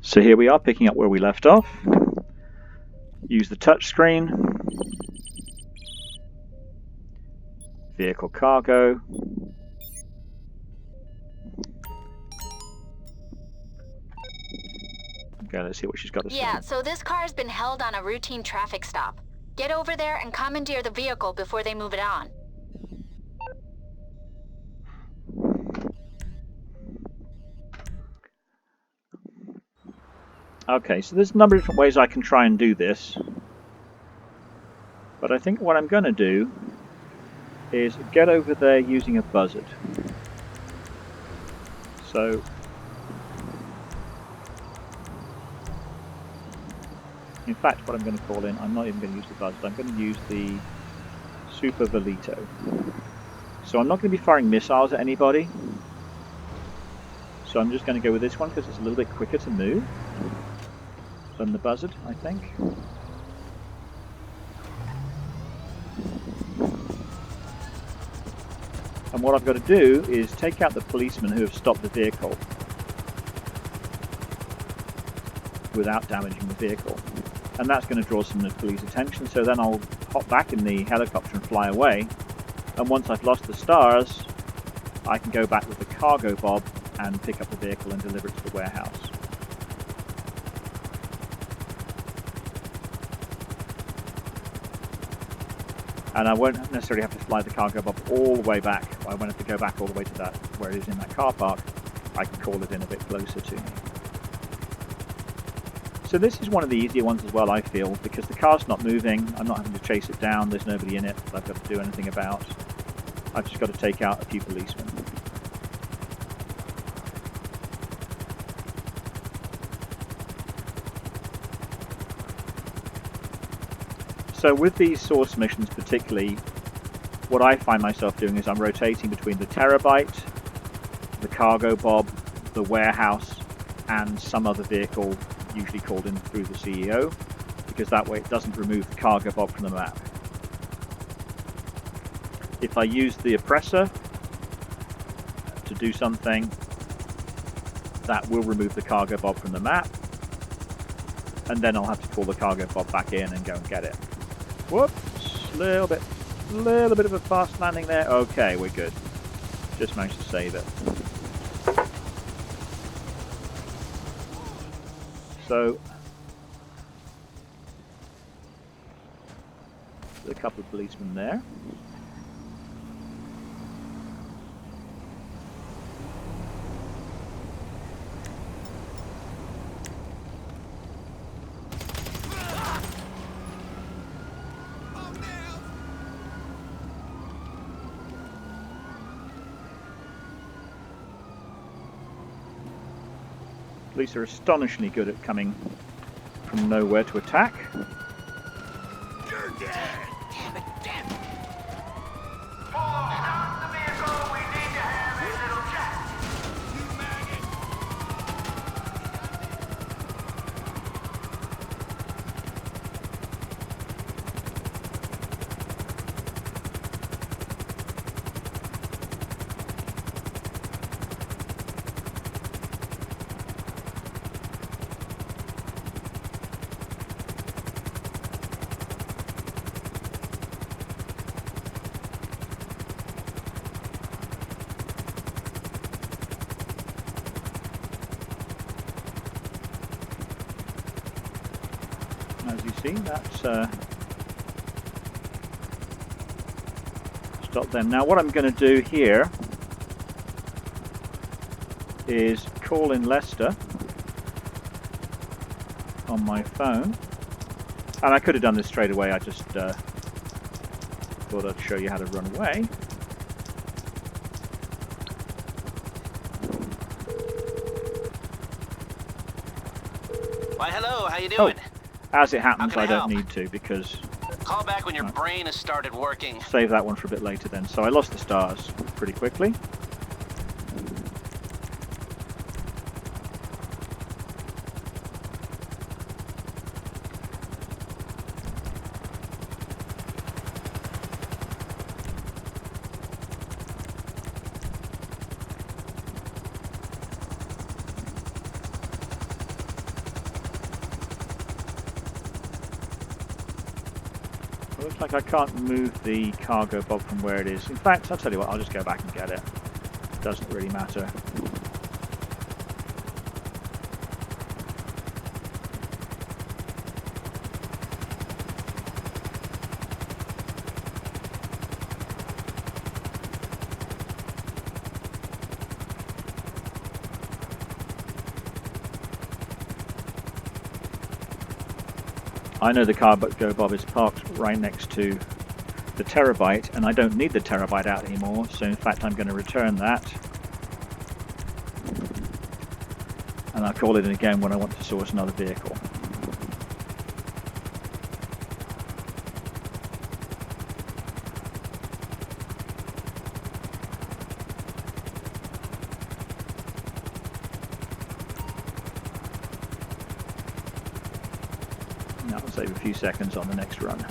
So here we are, picking up where we left off. Use the touch screen. Vehicle cargo. Okay, let's see what she's got to say. Yeah, so this car's been held on a routine traffic stop. Get over there and commandeer the vehicle before they move it on. Okay, so there's a number of different ways I can try and do this. But I think what I'm going to do is get over there using a buzzard. So in fact, what I'm going to call in, I'm not even going to use the buzzard, I'm going to use the Super Velito. So I'm not going to be firing missiles at anybody. So I'm just going to go with this one because it's a little bit quicker to move than the buzzard, I think. And what I've got to do is take out the policemen who have stopped the vehicle without damaging the vehicle. And that's going to draw some of the police attention, so then I'll hop back in the helicopter and fly away. And once I've lost the stars, I can go back with the cargo bob and pick up the vehicle and deliver it to the warehouse. And I won't necessarily have to fly the cargo bob all the way back. I won't have to go back all the way to that where it is in that car park. I can call it in a bit closer to me. So this is one of the easier ones as well, I feel, because the car's not moving. I'm not having to chase it down. There's nobody in it that I've got to do anything about. I've just got to take out a few policemen. So with these source missions particularly, what I find myself doing is I'm rotating between the Terabyte, the cargo bob, the warehouse, and some other vehicle usually called in through the CEO, because that way it doesn't remove the cargo bob from the map. If I use the oppressor to do something, that will remove the cargo bob from the map, and then I'll have to pull the cargo bob back in and go and get it. Whoops, little bit of a fast landing there. Okay, we're good. Just managed to save it. So, there's a couple of policemen there. Police are astonishingly good at coming from nowhere to attack. You're dead! Damn it, damn it! Paul, stop the vehicle! We need to have a little chat! You maggot! As you see, that's stop them. Now what I'm going to do here is call in Lester on my phone. And I could have done this straight away, I just thought I'd show you how to run away. Why, hello, how you doing? As it happens, How I can I don't help? need to, because Call back when your brain has started working. save that one for a bit later then. So I lost the stars pretty quickly. It looks like I can't move the cargo bob from where it is. In fact, I'll tell you what, I'll just go back and get it. Doesn't really matter. I know the cargo bob is parked right next to the terabyte, and I don't need the terabyte out anymore, so in fact I'm going to return that. And I'll call it in again when I want to source another vehicle. That will save a few seconds on the next run.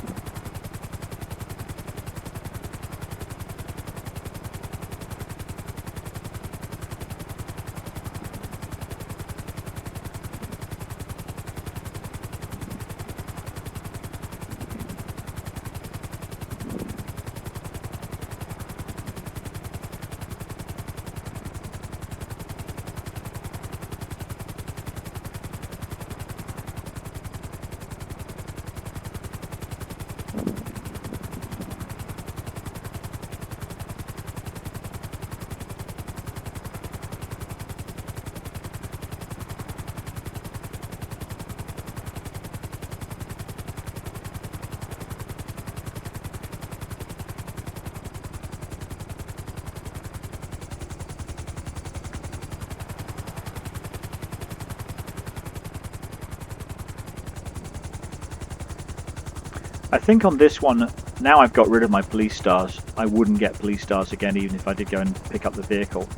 I think on this one, now I've got rid of my police stars, I wouldn't get police stars again even if I did go and pick up the vehicle.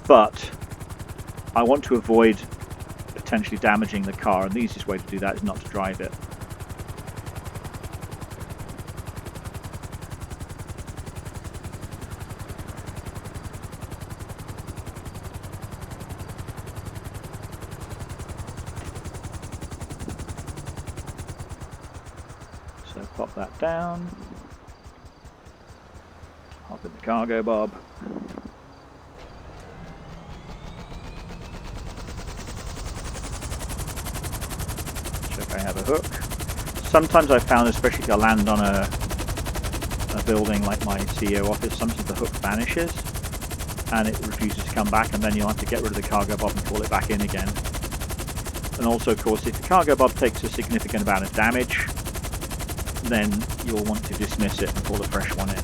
But I want to avoid potentially damaging the car, and the easiest way to do that is not to drive it. So pop that down, hop in the cargo bob. Check I have a hook. Sometimes I've found, especially if I land on a building like my CEO office, sometimes the hook vanishes and it refuses to come back, and then you'll have to get rid of the cargo bob and pull it back in again. And also, of course, if the cargo bob takes a significant amount of damage, then you'll want to dismiss it and pull a fresh one in.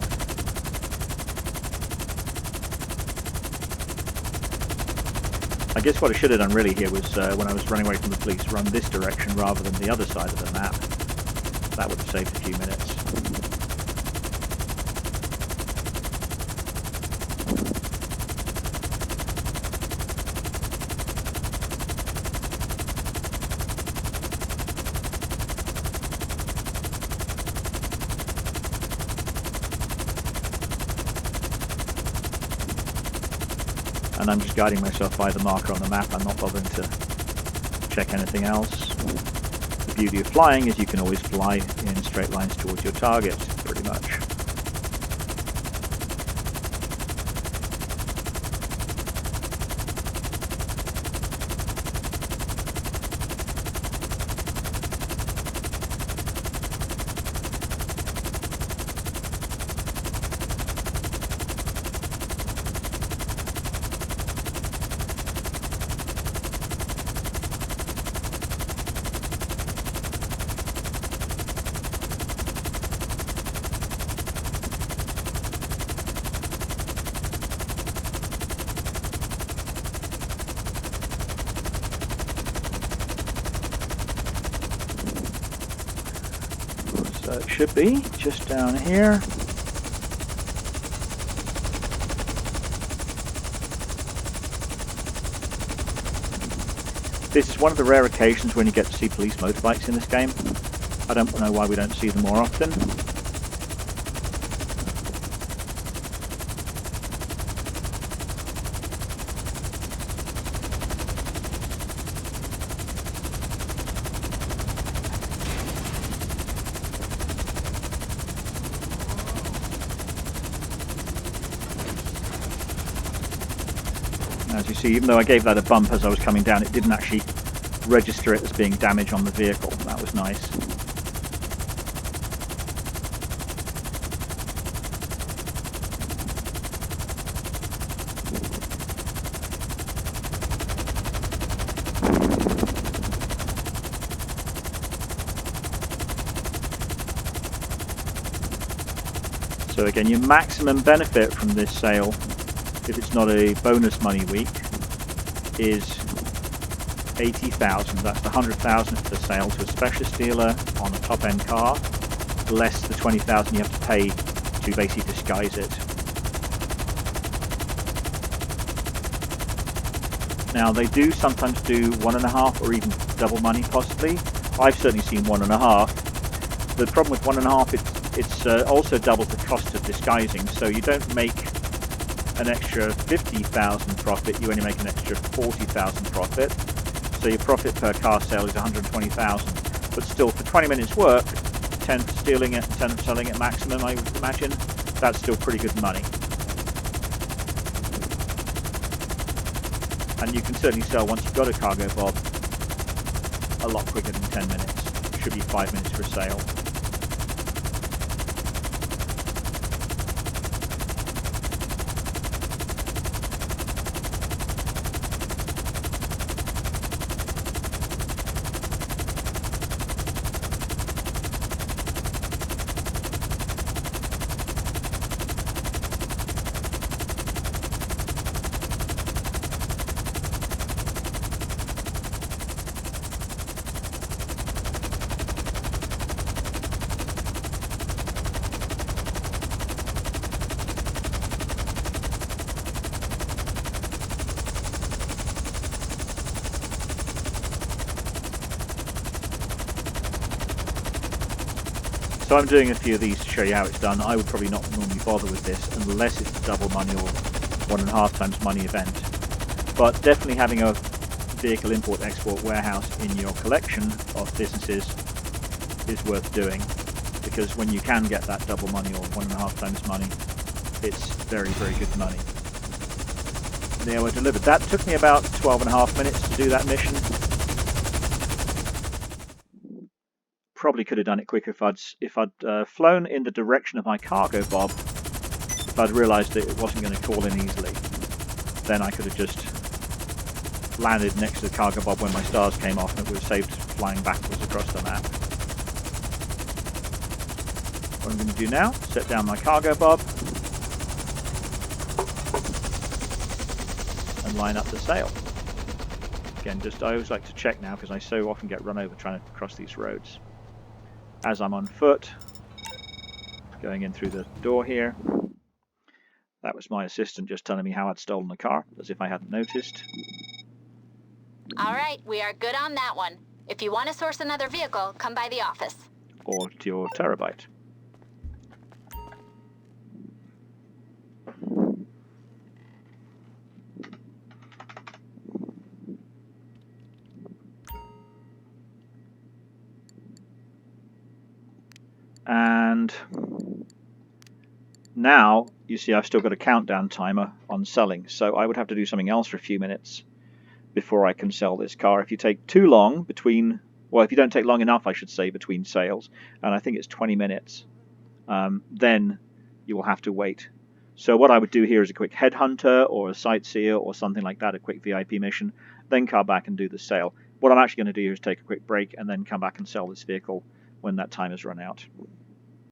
I guess what I should have done really here was, when I was running away from the police, run this direction rather than the other side of the map. That would have saved a few minutes. And I'm just guiding myself by the marker on the map. I'm not bothering to check anything else. The beauty of flying is you can always fly in straight lines towards your target, pretty much. So it should be just down here. This is one of the rare occasions when you get to see police motorbikes in this game. I don't know why we don't see them more often. As you see, even though I gave that a bump as I was coming down, it didn't actually register it as being damage on the vehicle. That was nice. So again, your maximum benefit from this sale, if it's not a bonus money week, is 80,000. That's the 100,000 for the sale to a specialist dealer on a top-end car, less the 20,000 you have to pay to basically disguise it. Now they do sometimes do 1.5 or even double money possibly. I've certainly seen 1.5. The problem with 1.5, it's also doubles the cost of disguising, so you don't make an extra 50,000 profit, you only make an extra 40,000 profit. So your profit per car sale is 120,000. But still, for 20 minutes work, 10 for stealing it, 10 for selling it maximum, I would imagine, that's still pretty good money. And you can certainly sell, once you've got a cargo bob, a lot quicker than 10 minutes. Should be 5 minutes for a sale. So I'm doing a few of these to show you how it's done. I would probably not normally bother with this unless it's a double money or 1.5 times money event. But definitely having a vehicle import-export warehouse in your collection of businesses is worth doing, because when you can get that double money or 1.5 times money, it's very, very good money. There were delivered. That took me about 12.5 minutes to do that mission. Probably could have done it quicker if I'd flown in the direction of my cargo bob. If I'd realised that it wasn't going to call in easily, then I could have just landed next to the cargo bob when my stars came off, and it would have saved flying backwards across the map. What I'm going to do now, set down my cargo bob and line up the sail. Again, I always like to check now because I so often get run over trying to cross these roads. As I'm on foot, going in through the door here. That was my assistant just telling me how I'd stolen the car, as if I hadn't noticed. All right, we are good on that one. If you want to source another vehicle, come by the office. Or to your terabyte. And now you see I've still got a countdown timer on selling, so I would have to do something else for a few minutes before I can sell this car. If you take too long between, well, if you don't take long enough, I should say, between sales, and I think it's 20 minutes, then you will have to wait. So what I would do here is a quick headhunter or a sightseer or something like that, a quick VIP mission, then come back and do the sale. What I'm actually going to do here is take a quick break and then come back and sell this vehicle when that time has run out.